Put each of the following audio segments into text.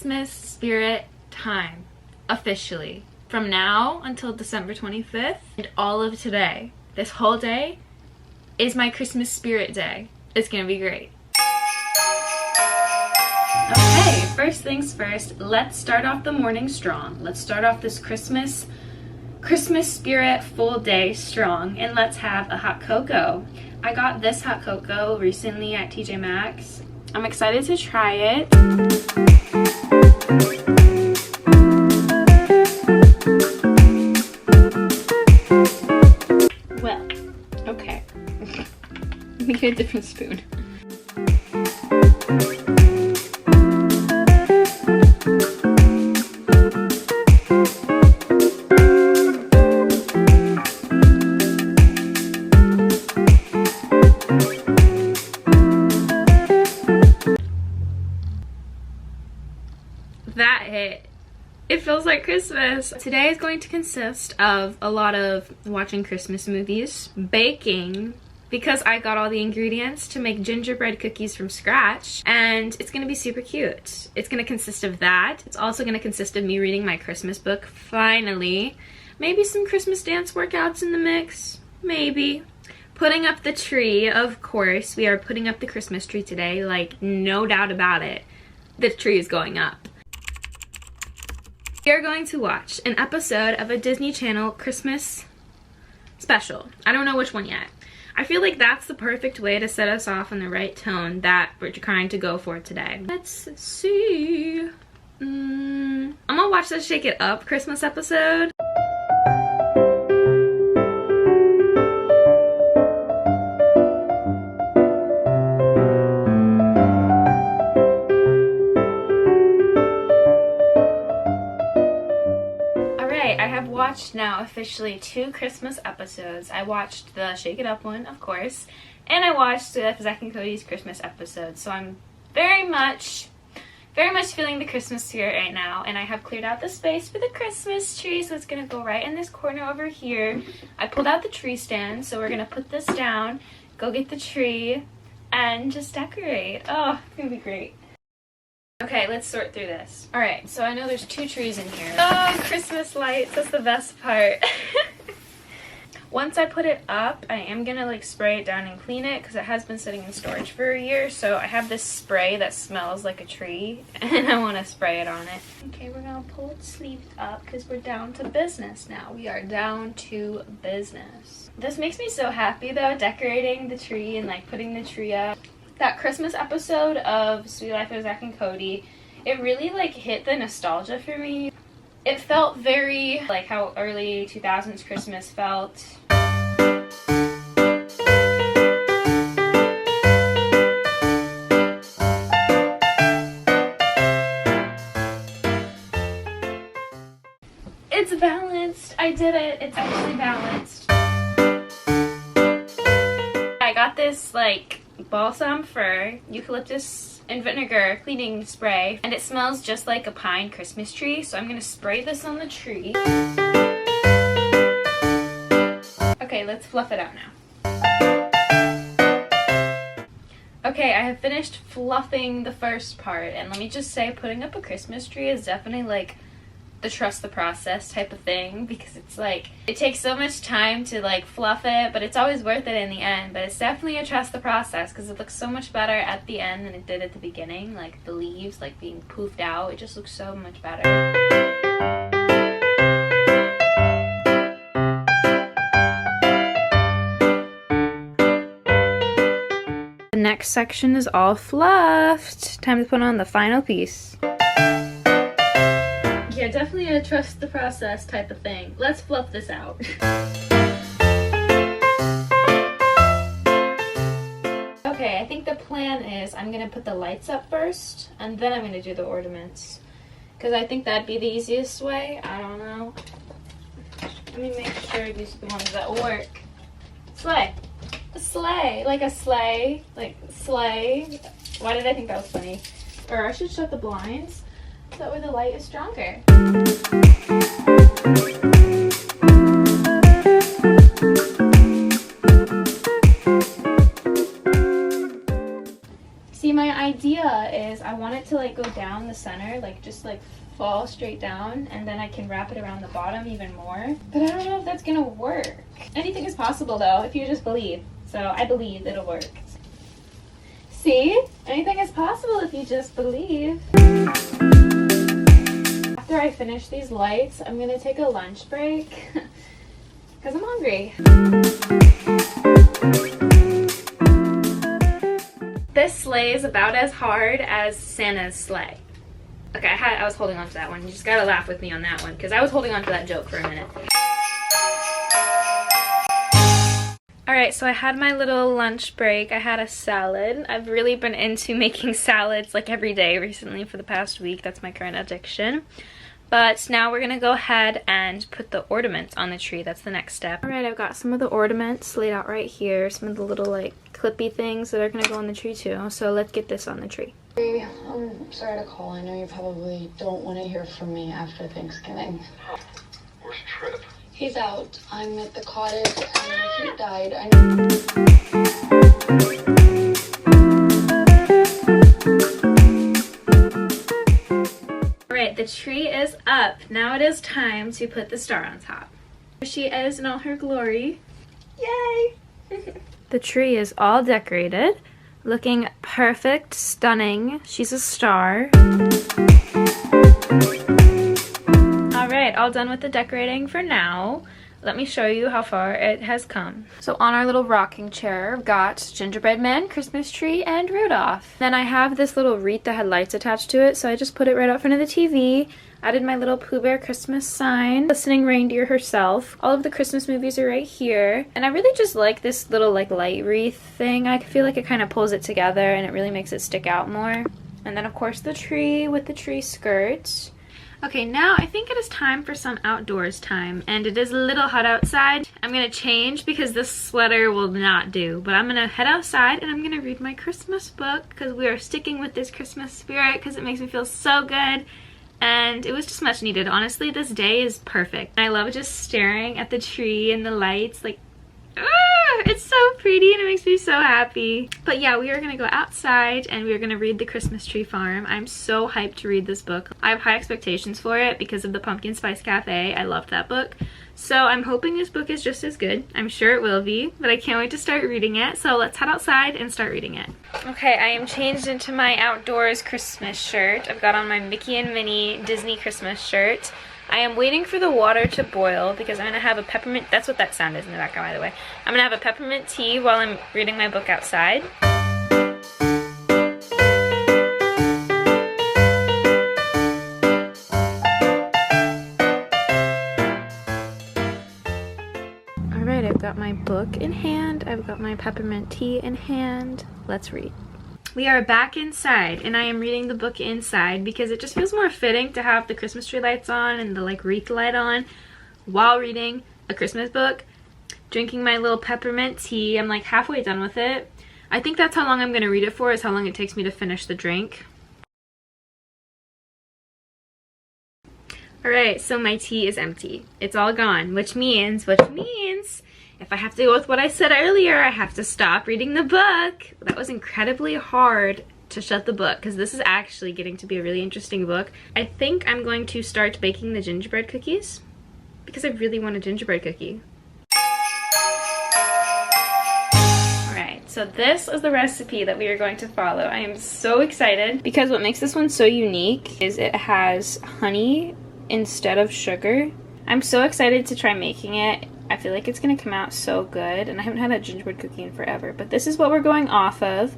Christmas spirit time, officially. From now until December 25th and all of today, this whole day is my Christmas spirit day. It's gonna be great. Okay, first things first, let's start off the morning strong. Let's start off this Christmas spirit full day strong, and let's have a hot cocoa. I got this hot cocoa recently at TJ Maxx. I'm excited to try it. Well, okay. Let me get a different spoon. That hit. It feels like Christmas. Today is going to consist of a lot of watching Christmas movies, baking, because I got all the ingredients to make gingerbread cookies from scratch, and it's gonna be super cute. It's gonna consist of that. It's also gonna consist of me reading my Christmas book, finally. Maybe some Christmas dance workouts in the mix, maybe. Putting up the tree, of course. We are putting up the Christmas tree today, like no doubt about it. The tree is going up. We are going to watch an episode of a Disney Channel Christmas special. I don't know which one yet. I feel like that's the perfect way to set us off on the right tone that we're trying to go for today. Let's see. I'm gonna watch the Shake It Up Christmas episode. I have watched now officially 2 Christmas episodes. I watched the Shake It Up one, of course, and I watched Zach and Cody's Christmas episode. So I'm very much feeling the Christmas spirit right now, and I have cleared out the space for the Christmas tree, so it's gonna go right in this corner over here. I pulled out the tree stand, so we're gonna put this down, go get the tree, and just decorate. Oh, it's gonna be great. Okay, let's sort through this. Alright, so I know there's 2 trees in here. Oh, Christmas lights, that's the best part. Once I put it up, I am gonna like spray it down and clean it because it has been sitting in storage for a year. So I have this spray that smells like a tree and I want to spray it on it. Okay, we're gonna pull its sleeves up because we're down to business now. We are down to business. This makes me so happy though, decorating the tree and like putting the tree up. That Christmas episode of Sweet Life of Zach and Cody, it really like hit the nostalgia for me. It felt very like how early 2000s Christmas felt. It's balanced. I did it. It's actually balanced. I got this like balsam fir, eucalyptus and vinegar cleaning spray, and it smells just like a pine Christmas tree, so I'm gonna spray this on the tree. Okay, let's fluff it out now. Okay, I have finished fluffing the first part, and let me just say, putting up a Christmas tree is definitely like the trust the process type of thing, because it's like it takes so much time to like fluff it, but it's always worth it in the end. But it's definitely a trust the process because it looks so much better at the end than it did at the beginning. Like the leaves like being poofed out, it just looks so much better. The next section is all fluffed. Time to put on the final piece. Yeah, definitely a trust the process type of thing. Let's fluff this out. Okay, I think the plan is I'm gonna put the lights up first, and then I'm gonna do the ornaments. Because I think that'd be the easiest way. I don't know. Let me make sure these are the ones that work. Sleigh. A sleigh. Like a sleigh. Like sleigh. Why did I think that was funny? Or I should shut the blinds. That way the light is stronger. See, my idea is I want it it to like go down the center, like just like fall straight down, and then I can wrap it around the bottom even more. But I don't know if that's gonna work. Anything is possible though, if you just believe. So I believe it'll work. See? Anything is possible if you just believe. After I finish these lights, I'm gonna take a lunch break because I'm hungry. This sleigh is about as hard as Santa's sleigh. Okay, I was holding on to that one. You just gotta laugh with me on that one because I was holding on to that joke for a minute. Alright, so I had my little lunch break. I had a salad. I've really been into making salads like every day recently for the past week. That's my current addiction. But now we're gonna go ahead and put the ornaments on the tree. That's the next step. Alright, I've got some of the ornaments laid out right here. Some of the little like clippy things that are gonna go on the tree too. So let's get this on the tree. Hey, I'm sorry to call. I know you probably don't want to hear from me after Thanksgiving. Where's Trip? He's out. I'm at the cottage and he died. Alright, the tree is up. Now it is time to put the star on top. Here she is in all her glory. Yay! The tree is all decorated. Looking perfect, stunning. She's a star. Alright, all done with the decorating for now. Let me show you how far it has come. So on our little rocking chair, I've got gingerbread man, Christmas tree, and Rudolph. Then I have this little wreath that had lights attached to it, so I just put it right out front of the TV. Added my little Pooh Bear Christmas sign. Listening reindeer herself. All of the Christmas movies are right here. And I really just like this little like light wreath thing. I feel like it kind of pulls it together and it really makes it stick out more. And then of course the tree with the tree skirt. Okay, now I think it is time for some outdoors time, and it is a little hot outside. I'm gonna change because this sweater will not do, but I'm gonna head outside and I'm gonna read my Christmas book because we are sticking with this Christmas spirit because it makes me feel so good, and it was just much needed. Honestly, this day is perfect. I love just staring at the tree and the lights, like, it's so pretty and it makes me so happy. But yeah, we are gonna go outside and we are gonna read The Christmas Tree Farm. I'm so hyped to read this book. I have high expectations for it because of the Pumpkin Spice Cafe. I loved that book. So I'm hoping this book is just as good. I'm sure it will be, but I can't wait to start reading it. So let's head outside and start reading it. Okay, I am changed into my outdoors Christmas shirt. I've got on my Mickey and Minnie Disney Christmas shirt. I am waiting for the water to boil because I'm going to have a peppermint, that's what that sound is in the background by the way. I'm going to have a peppermint tea while I'm reading my book outside. Alright, I've got my book in hand, I've got my peppermint tea in hand. Let's read. We are back inside, and I am reading the book inside because it just feels more fitting to have the Christmas tree lights on and the like wreath light on while reading a Christmas book. Drinking my little peppermint tea. I'm like halfway done with it. I think that's how long I'm going to read it for, is how long it takes me to finish the drink. Alright, so my tea is empty. It's all gone, which means if I have to go with what I said earlier, I have to stop reading the book. That was incredibly hard to shut the book because this is actually getting to be a really interesting book. I think I'm going to start baking the gingerbread cookies because I really want a gingerbread cookie. Alright, so this is the recipe that we are going to follow. I am so excited because what makes this one so unique is it has honey instead of sugar. I'm so excited to try making it. I feel like it's going to come out so good, and I haven't had a gingerbread cookie in forever, but this is what we're going off of.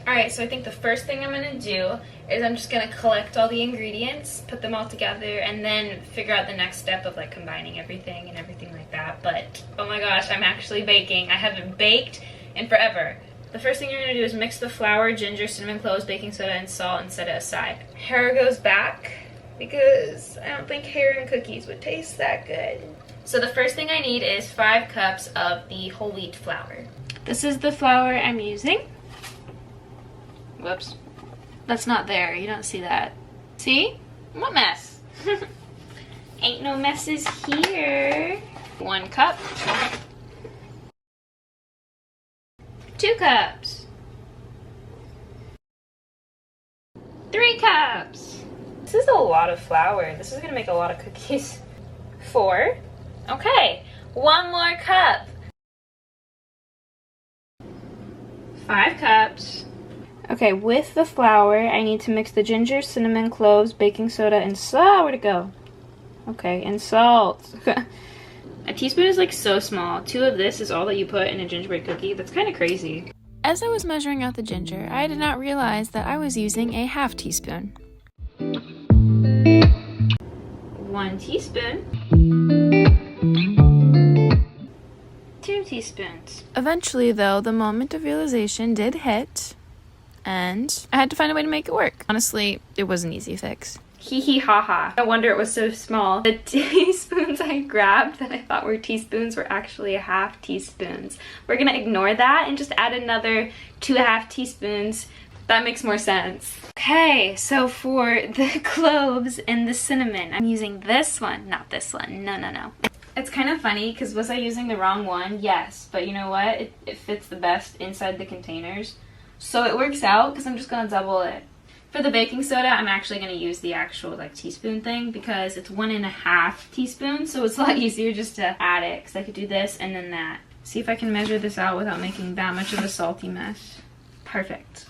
Alright, so I think the first thing I'm going to do is I'm just going to collect all the ingredients, put them all together, and then figure out the next step of like combining everything and everything like that. But oh my gosh, I'm actually baking. I haven't baked in forever. The first thing you're going to do is mix the flour, ginger, cinnamon cloves, baking soda, and salt and set it aside. Hair goes back because I don't think hair and cookies would taste that good. So the first thing I need is 5 cups of the whole wheat flour. This is the flour I'm using. Whoops. That's not there. You don't see that. See? What mess? Ain't no messes here. 1 cup. 2 cups. 3 This is a lot of flour. This is gonna make a lot of cookies. 4. Okay, 1 more cup. 5 cups. Okay, with the flour, I need to mix the ginger, cinnamon, cloves, baking soda, and salt. Where'd it go? Okay, and salt. A teaspoon is like so small. 2 of this is all that you put in a gingerbread cookie. That's kind of crazy. As I was measuring out the ginger, I did not realize that I was using a half teaspoon. 1 teaspoon. 2 teaspoons. Eventually, though, the moment of realization did hit, and I had to find a way to make it work. Honestly, it was an easy fix. Hee hee ha ha. No wonder it was so small. The teaspoons I grabbed that I thought were teaspoons were actually half teaspoons. We're gonna ignore that and just add another 2½ teaspoons. That makes more sense. Okay, so for the cloves and the cinnamon, I'm using this one, not this one. No. It's kind of funny because was I using the wrong one? Yes, but you know what? It fits the best inside the containers. So it works out because I'm just gonna double it. For the baking soda, I'm actually going to use the actual like teaspoon thing because it's 1½ teaspoon, so it's a lot easier just to add it because I could do this and then that. See if I can measure this out without making that much of a salty mess. Perfect.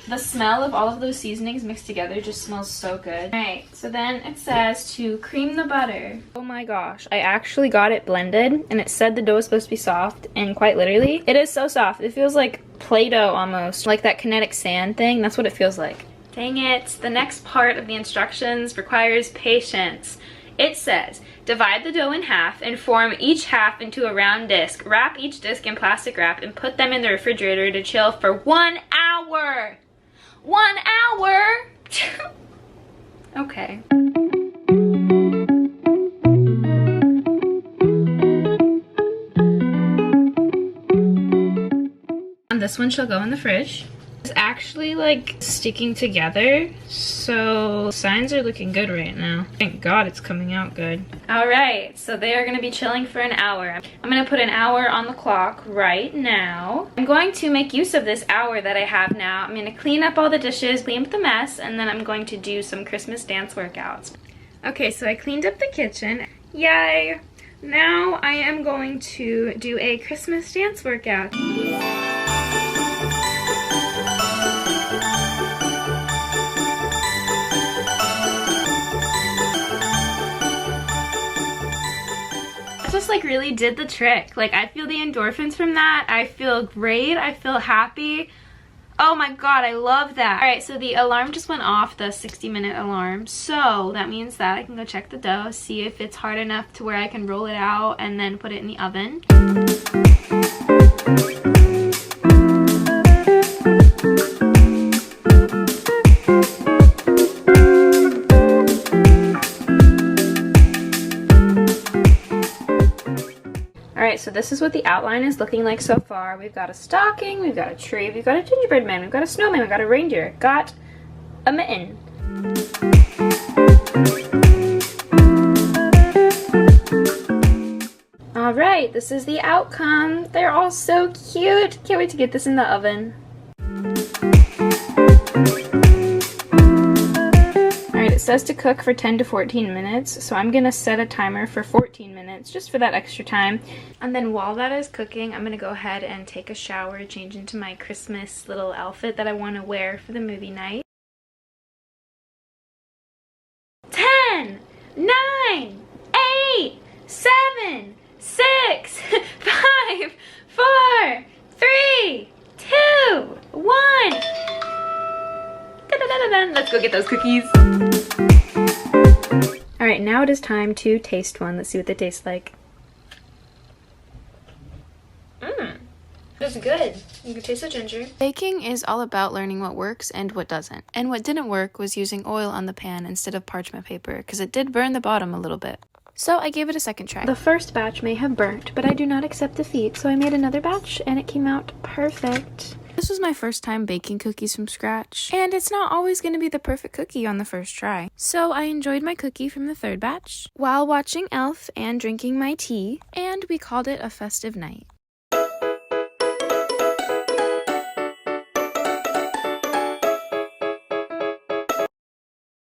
The smell of all of those seasonings mixed together just smells so good. Alright, so then it says to cream the butter. Oh my gosh, I actually got it blended and it said the dough is supposed to be soft, and quite literally, it is so soft. It feels like Play-Doh almost, like that kinetic sand thing. That's what it feels like. Dang it, the next part of the instructions requires patience. It says, divide the dough in half and form each half into a round disc. Wrap each disc in plastic wrap and put them in the refrigerator to chill for 1 hour. 1 hour? Okay. And this one shall go in the fridge. It's actually like sticking together, so signs are looking good right now. Thank God it's coming out good. All right, so they are gonna be chilling for an hour. I'm gonna put an hour on the clock right now. I'm going to make use of this hour that I have now. I'm gonna clean up all the dishes, clean up the mess, and then I'm going to do some Christmas dance workouts. Okay, so I cleaned up the kitchen. Yay! Now I am going to do a Christmas dance workout. Just like really did the trick. Like I feel the endorphins from that. I feel great. I feel happy. Oh my God, I love that. All right, so the alarm just went off, the 60-minute alarm. So that means that I can go check the dough, see if it's hard enough to where I can roll it out and then put it in the oven. Alright, so this is what the outline is looking like so far. We've got a stocking, we've got a tree, we've got a gingerbread man, we've got a snowman, we've got a reindeer, got a mitten. Alright, this is the outcome. They're all so cute. Can't wait to get this in the oven. Alright, it says to cook for 10 to 14 minutes, so I'm going to set a timer for 14 minutes just for that extra time. And then while that is cooking, I'm going to go ahead and take a shower, change into my Christmas little outfit that I want to wear for the movie night. 10, 9, 8, 7, 6, 5, 4, 3, 2, 1. Let's go get those cookies. Alright, now it is time to taste one. Let's see what they taste like. That's good. You can taste the ginger. Baking is all about learning what works and what doesn't. And what didn't work was using oil on the pan instead of parchment paper, because it did burn the bottom a little bit. So I gave it a second try. The first batch may have burnt, but I do not accept defeat, so I made another batch and it came out perfect. This was my first time baking cookies from scratch, and it's not always going to be the perfect cookie on the first try. So I enjoyed my cookie from the third batch while watching Elf and drinking my tea, and we called it a festive night.